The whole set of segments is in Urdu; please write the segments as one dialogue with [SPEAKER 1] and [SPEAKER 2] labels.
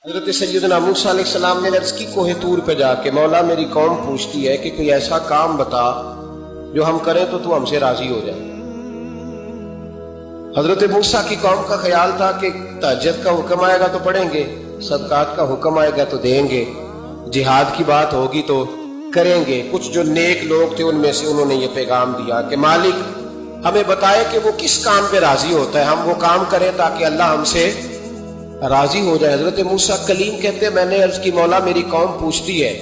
[SPEAKER 1] حضرت سیدنا موسیٰ علیہ السلام نے عرض کی کوہ طور پہ جا کے مولا میری قوم پوچھتی ہے کہ کوئی ایسا کام بتا جو ہم کریں تو تو ہم سے راضی ہو جائے۔ حضرت موسیٰ کی قوم کا خیال تھا کہ تہجد کا حکم آئے گا تو پڑھیں گے، صدقات کا حکم آئے گا تو دیں گے، جہاد کی بات ہوگی تو کریں گے۔ کچھ جو نیک لوگ تھے ان میں سے انہوں نے یہ پیغام دیا کہ مالک ہمیں بتائے کہ وہ کس کام پہ راضی ہوتا ہے، ہم وہ کام کریں تاکہ اللہ ہم سے راضی ہو جائے۔ حضرت موسیٰ کلیم کہتے ہیں میں نے عرض کی مولا میری قوم پوچھتی ہے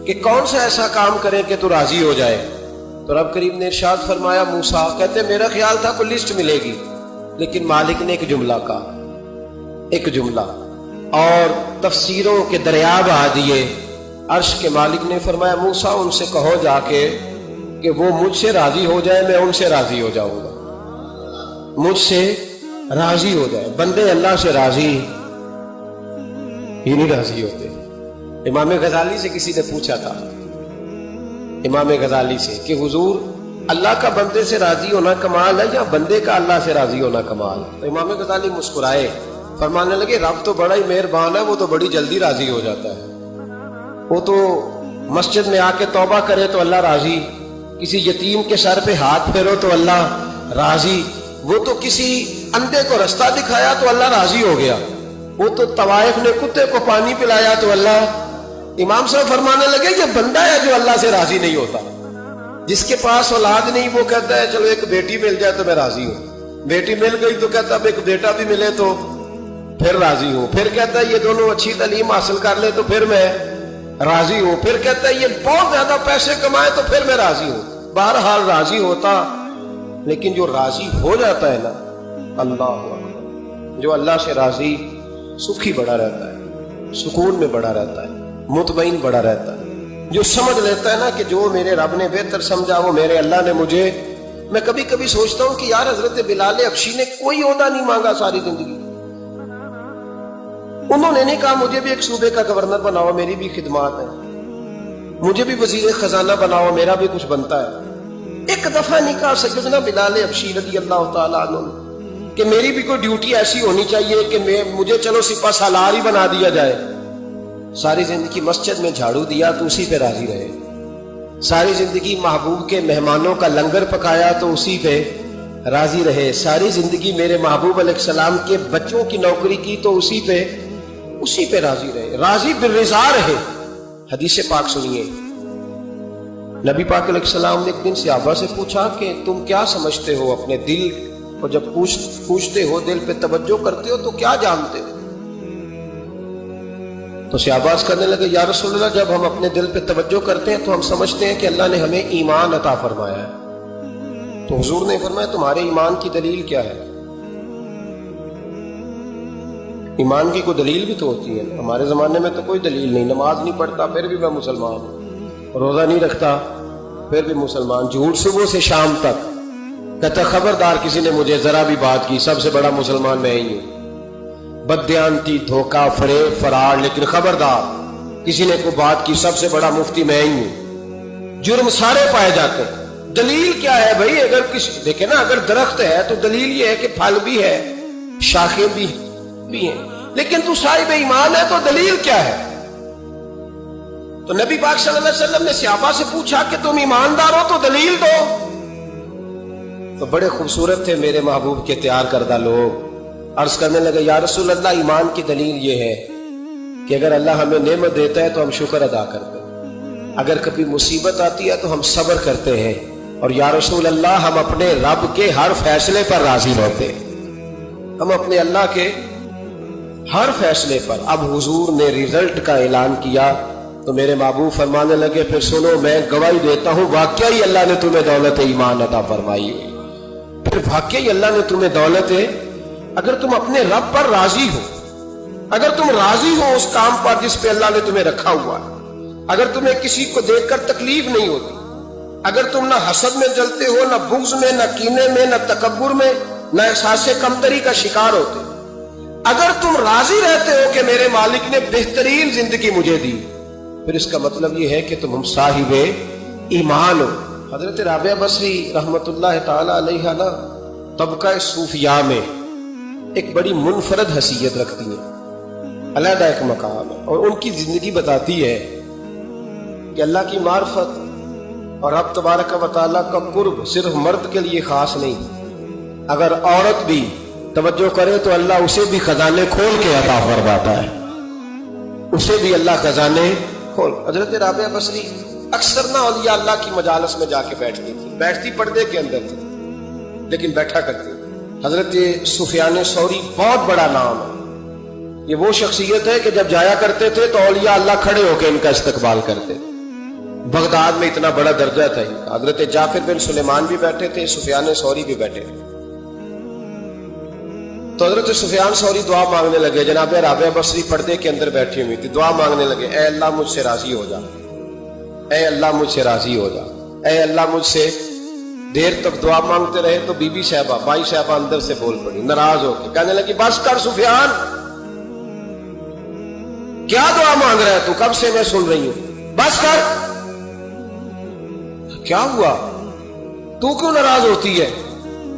[SPEAKER 1] کہ کون سا ایسا کام کریں کہ تو راضی ہو جائے، تو رب کریم نے ارشاد فرمایا موسیٰ کہتے میرا خیال تھا کوئی لسٹ ملے گی، لیکن مالک نے ایک جملہ کہا، ایک جملہ، اور تفسیروں کے دریا بہا دیے۔ عرش کے مالک نے فرمایا موسیٰ ان سے کہو جا کے کہ وہ مجھ سے راضی ہو جائے، میں ان سے راضی ہو جاؤں گا، مجھ سے راضی ہو جائے۔ بندے اللہ سے راضی ہی نہیں راضی ہوتے۔ امام غزالی سے کسی نے پوچھا تھا، امام غزالی سے، کہ حضور اللہ کا بندے سے راضی ہونا کمال ہے یا بندے کا اللہ سے راضی ہونا کمال ہے؟ تو امام غزالی مسکرائے، فرمانے لگے رب تو بڑا ہی مہربان ہے، وہ تو بڑی جلدی راضی ہو جاتا ہے۔ وہ تو مسجد میں آ کے توبہ کرے تو اللہ راضی، کسی یتیم کے سر پہ ہاتھ پھیرو تو اللہ راضی، وہ تو کسی اندھے کو رستہ دکھایا تو اللہ راضی ہو گیا، وہ تو طوائف نے کتے کو پانی پلایا تو اللہ۔ امام صاحب فرمانے لگے یہ بندہ ہے جو اللہ سے راضی نہیں ہوتا، جس کے پاس اولاد نہیں وہ کہتا ہے چلو ایک بیٹی مل جائے تو میں راضی ہوں، بیٹی مل گئی تو کہتا اب ایک بیٹا بھی ملے تو پھر راضی ہوں، پھر کہتا ہے یہ دونوں اچھی تعلیم حاصل کر لے تو پھر میں راضی ہوں، پھر کہتا ہے یہ بہت زیادہ پیسے کمائے تو پھر میں راضی ہوں۔ بہرحال راضی ہوتا، لیکن جو راضی ہو جاتا ہے نا، اللہ اکبر، جو اللہ سے راضی سکھی بڑا رہتا ہے، سکون میں بڑا رہتا ہے، مطمئن بڑا رہتا ہے۔ جو سمجھ لیتا ہے نا کہ جو میرے رب نے بہتر سمجھا وہ میرے اللہ نے مجھے۔ میں کبھی کبھی سوچتا ہوں کہ یار حضرت بلال حبشی نے کوئی عہدہ نہیں مانگا ساری زندگی، انہوں نے نہیں کہا مجھے بھی ایک صوبے کا گورنر بناؤ میری بھی خدمات ہیں، مجھے بھی وزیر خزانہ بناؤ میرا بھی کچھ بنتا ہے۔ ایک دفعہ نہیں کہا سیدنا بلال حبشی رضی اللہ تعالیٰ عنہ کہ میری بھی کوئی ڈیوٹی ایسی ہونی چاہیے کہ مجھے چلو سپہ سالار ہی بنا دیا جائے۔ ساری زندگی مسجد میں جھاڑو دیا تو اسی پہ راضی رہے، ساری زندگی محبوب کے مہمانوں کا لنگر پکایا تو اسی پہ راضی رہے، ساری زندگی میرے محبوب علیہ السلام کے بچوں کی نوکری کی تو اسی پہ راضی رہے، راضی بالرضا رہے۔ حدیث پاک سنیے، نبی پاک علیہ السلام نے ایک دن صحابہ سے پوچھا کہ تم کیا سمجھتے ہو اپنے دل کو، جب پوچھتے ہو دل پہ توجہ کرتے ہو تو کیا جانتے ہو؟ تو صحابہ کرنے لگے یا رسول اللہ جب ہم اپنے دل پہ توجہ کرتے ہیں تو ہم سمجھتے ہیں کہ اللہ نے ہمیں ایمان عطا فرمایا ہے۔ تو حضور نے فرمایا تمہارے ایمان کی دلیل کیا ہے؟ ایمان کی کوئی دلیل بھی تو ہوتی ہے، ہمارے زمانے میں تو کوئی دلیل نہیں، نماز نہیں پڑھتا پھر بھی میں مسلمان ہوں، روزہ نہیں رکھتا پھر بھی مسلمان، جھوٹ صبح سے شام تک، کہتا خبردار کسی نے مجھے ذرا بھی بات کی سب سے بڑا مسلمان میں ہی ہوں، بددیانتی، دھوکہ، فریب، فرار، لیکن خبردار کسی نے کوئی بات کی سب سے بڑا مفتی میں ہی ہوں۔ جرم سارے پائے جاتے ہیں، دلیل کیا ہے بھائی؟ اگر دیکھیں نا، اگر درخت ہے تو دلیل یہ ہے کہ پھل بھی ہے، شاخیں بھی ہیں، لیکن تو صاحب ایمان ہے تو دلیل کیا ہے؟ تو نبی پاک صلی اللہ علیہ وسلم نے صحابہ سے پوچھا کہ تم ایماندار ہو تو دلیل دو۔ تو بڑے خوبصورت تھے میرے محبوب کے تیار کردہ لوگ، عرض کرنے لگے یا رسول اللہ ایمان کی دلیل یہ ہے کہ اگر اللہ ہمیں نعمت دیتا ہے تو ہم شکر ادا کرتے ہیں، اگر کبھی مصیبت آتی ہے تو ہم صبر کرتے ہیں، اور یا رسول اللہ ہم اپنے رب کے ہر فیصلے پر راضی ہوتے ہیں، ہم اپنے اللہ کے ہر فیصلے پر۔ اب حضور نے رزلٹ کا اعلان کیا تو میرے محبوب فرمانے لگے پھر سنو میں گواہی دیتا ہوں واقعی اللہ نے تمہیں دولت ایمان عطا فرمائی ہوئی، پھر واقعی اللہ نے تمہیں دولت ہے۔ اگر تم اپنے رب پر راضی ہو، اگر تم راضی ہو اس کام پر جس پہ اللہ نے تمہیں رکھا ہوا ہے، اگر تمہیں کسی کو دیکھ کر تکلیف نہیں ہوتی، اگر تم نہ حسد میں جلتے ہو، نہ بغض میں، نہ کینے میں، نہ تکبر میں، نہ احساس کمتری کا شکار ہوتے، اگر تم راضی رہتے ہو کہ میرے مالک نے بہترین زندگی مجھے دی، پھر اس کا مطلب یہ ہے کہ تم صاحب ایمان ہو۔ حضرت رابعہ بصری رحمت اللہ تعالی علیہ نا طبقہ صوفیاء میں ایک بڑی منفرد حیثیت رکھتی ہیں، علیحدہ ایک مقام ہے، اور ان کی زندگی بتاتی ہے کہ اللہ کی معرفت اور رب تبارک و تعالیٰ کا قرب صرف مرد کے لیے خاص نہیں، اگر عورت بھی توجہ کرے تو اللہ اسے بھی خزانے کھول کے عطا فرماتا ہے، اسے بھی اللہ خزانے کھول۔ حضرت رابعہ بصری اکثر نہ اولیاء اللہ کی مجالس میں جا کے بیٹھتی تھی، بیٹھتی پردے کے اندر تھی لیکن بیٹھا کرتی۔ حضرت سفیان ثوری بہت بڑا نام ہے، یہ وہ شخصیت ہے کہ جب جایا کرتے تھے تو اولیاء اللہ کھڑے ہو کے ان کا استقبال کرتے۔ بغداد میں اتنا بڑا درجہ تھا ان کا۔ حضرت جعفر بن سلیمان بھی بیٹھے تھے، سفیان ثوری بھی بیٹھے تھے۔ تو حضرت سفیان ثوری دعا مانگنے لگے، جناب رابعہ بصری پردے کے اندر بیٹھی ہوئی تھی، دعا مانگنے لگے، اے اللہ مجھ سے راضی ہو جا، اے اللہ مجھ سے راضی ہو جا، اے اللہ مجھ سے۔ دیر تک دعا مانگتے رہے تو بی بی صاحبہ، بائی صاحبہ اندر سے بول پڑی ناراض ہو کے، کہنے لگی بس کر سفیان، کیا دعا مانگ رہا ہے تو، کب سے میں سن رہی ہوں، بس کر۔ کیا ہوا، تو کیوں ناراض ہوتی ہے؟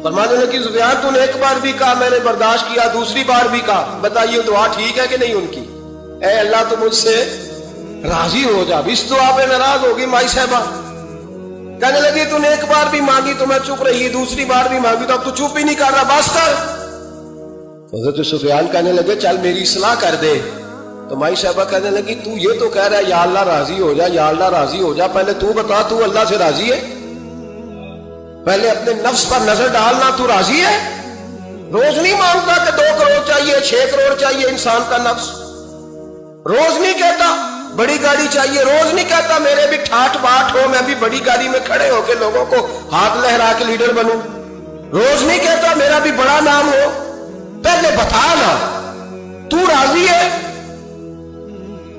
[SPEAKER 1] فرمانے لگی سفیان تو نے ایک بار بھی کہا میں نے برداشت کیا، دوسری بار بھی کہا، بتائیے دعا ٹھیک ہے کہ نہیں ان کی؟ اے اللہ تو مجھ سے راضی ہو جا۔ اس دعا پہ ناراض ہوگی مائی صاحبہ، کہنے لگی تو نے ایک بار بھی مانگی تو میں چپ رہی، دوسری بار بھی مانگی تو اب تو چپ ہی نہیں کر رہا، بس کر۔ حضرت سفیان کہنے لگے چل میری اصلاح کر دے۔ تو مائی صاحبہ کہنے لگی تو یہ تو کہہ رہا ہے یا اللہ راضی ہو جا، یا اللہ راضی ہو جا، پہلے تو بتا تو اللہ سے راضی ہے؟ پہلے اپنے نفس پر نظر ڈالنا، تو راضی ہے؟ روز نہیں مانگتا کہ 2 کروڑ چاہیے، 6 کروڑ چاہیے، انسان کا نفس روز نہیں کہتا بڑی گاڑی چاہیے، روز نہیں کہتا میرے بھی ٹھاٹ باٹ ہو، میں بھی بڑی گاڑی میں کھڑے ہو کے لوگوں کو ہاتھ لہرا کے لیڈر بنوں، روز نہیں کہتا میرا بھی بڑا نام ہو۔ پہلے بتا نا تو راضی ہے؟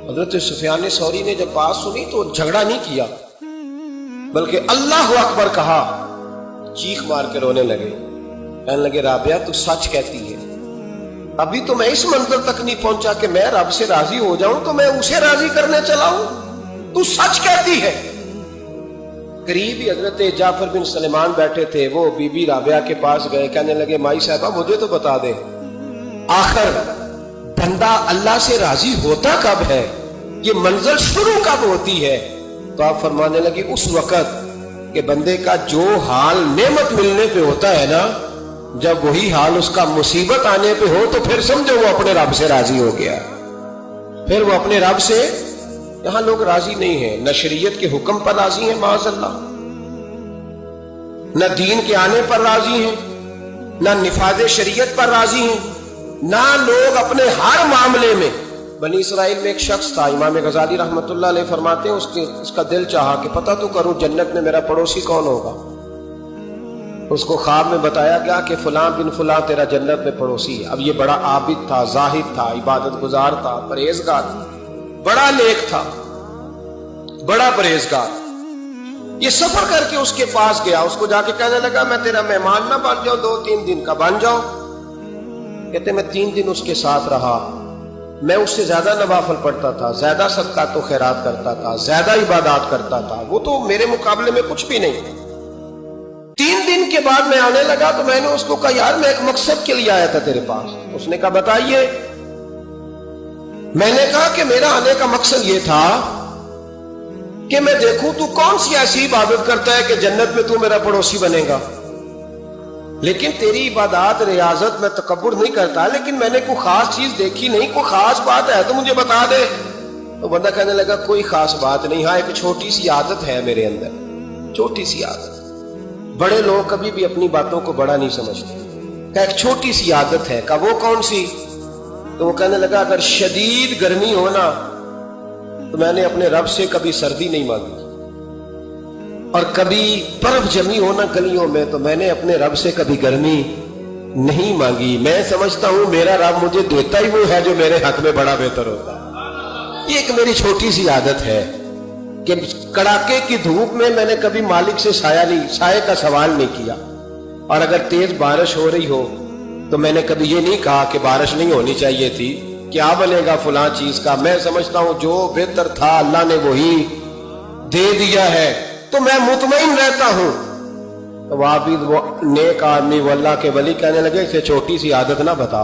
[SPEAKER 1] حضرت سفیان ثوری نے جب بات سنی تو جھگڑا نہیں کیا بلکہ اللہ اکبر کہا، چیخ مار کے رونے لگے، کہنے لگے رابعہ تو سچ کہتی ہے، ابھی تو میں اس منزل تک نہیں پہنچا کہ میں رب سے راضی ہو جاؤں تو میں اسے راضی کرنے چلا ہوں، تو سچ کہتی ہے۔ قریب ہی حضرت جعفر بن سلیمان بیٹھے تھے، وہ بی بی رابعہ کے پاس گئے، کہنے لگے مائی صاحبہ مجھے تو بتا دے آخر بندہ اللہ سے راضی ہوتا کب ہے، یہ منزل شروع کب ہوتی ہے؟ تو آپ فرمانے لگے اس وقت کہ بندے کا جو حال نعمت ملنے پہ ہوتا ہے نا، جب وہی حال اس کا مصیبت آنے پہ ہو تو پھر سمجھو وہ اپنے رب سے راضی ہو گیا، پھر وہ اپنے رب سے۔ یہاں لوگ راضی نہیں ہیں، نہ شریعت کے حکم پر راضی ہیں معاذ اللہ، نہ دین کے آنے پر راضی ہیں، نہ نفاذ شریعت پر راضی ہیں، نہ لوگ اپنے ہر معاملے میں۔ بنی اسرائیل میں ایک شخص تھا، امام غزالی رحمت اللہ علیہ فرماتے ہیں اس کا دل چاہا کہ پتہ تو کروں جنت میں میرا پڑوسی کون ہوگا۔ اس کو خواب میں بتایا گیا کہ فلاں بن فلاں تیرا جنت میں پڑوسی ہے۔ اب یہ بڑا عابد تھا، زاہد تھا، عبادت گزار تھا، پرہیزگار تھا، بڑا نیک تھا، بڑا پرہیزگار۔ یہ سفر کر کے اس کے پاس گیا، اس کو جا کے کہنے لگا میں تیرا مہمان نہ بن جاؤں، 2-3 دن کا بن جاؤ۔ کہتے میں 3 دن اس کے ساتھ رہا، میں اس سے زیادہ نوافل پڑھتا تھا، زیادہ صدقات و خیرات کرتا تھا، زیادہ عبادات کرتا تھا، وہ تو میرے مقابلے میں کچھ بھی نہیں۔ 3 دن کے بعد میں آنے لگا تو میں نے اس کو کہا یار میں ایک مقصد کے لیے آیا تھا تیرے پاس۔ اس نے کہا بتائیے۔ میں نے کہا کہ میرا آنے کا مقصد یہ تھا کہ میں دیکھوں تو کون سی ایسی عبادت کرتا ہے کہ جنت میں تو میرا پڑوسی بنے گا، لیکن تیری عبادات ریاضت میں تکبر نہیں کرتا، لیکن میں نے کوئی خاص چیز دیکھی نہیں، کوئی خاص بات ہے تو مجھے بتا دے۔ تو بندہ کہنے لگا کوئی خاص بات نہیں، ہاں ایک چھوٹی سی عادت ہے میرے اندر، چھوٹی سی عادت۔ بڑے لوگ کبھی بھی اپنی باتوں کو بڑا نہیں سمجھتے، کہ ایک چھوٹی سی عادت ہے۔ کہ وہ کون سی؟ تو وہ کہنے لگا اگر شدید گرمی ہونا تو میں نے اپنے رب سے کبھی سردی نہیں مانگی، اور کبھی برف جمی ہونا گلیوں میں تو میں نے اپنے رب سے کبھی گرمی نہیں مانگی۔ میں سمجھتا ہوں میرا رب مجھے دیتا ہی وہ ہے جو میرے حق میں بڑا بہتر ہوتا ہے۔ یہ ایک میری چھوٹی سی عادت ہے کہ کڑاکے کی دھوپ میں میں نے کبھی مالک سے سائے کا سوال نہیں کیا، اور اگر تیز بارش ہو رہی ہو تو میں نے کبھی یہ نہیں کہا کہ بارش نہیں ہونی چاہیے تھی، کیا بنے گا فلاں چیز کا۔ میں سمجھتا ہوں جو بہتر تھا اللہ نے وہی دے دیا ہے، تو میں مطمئن رہتا ہوں۔ تو وہ عابد، وہ نیک آدمی، وہ اللہ کے ولی کہنے لگے اسے چھوٹی سی عادت نہ بتا،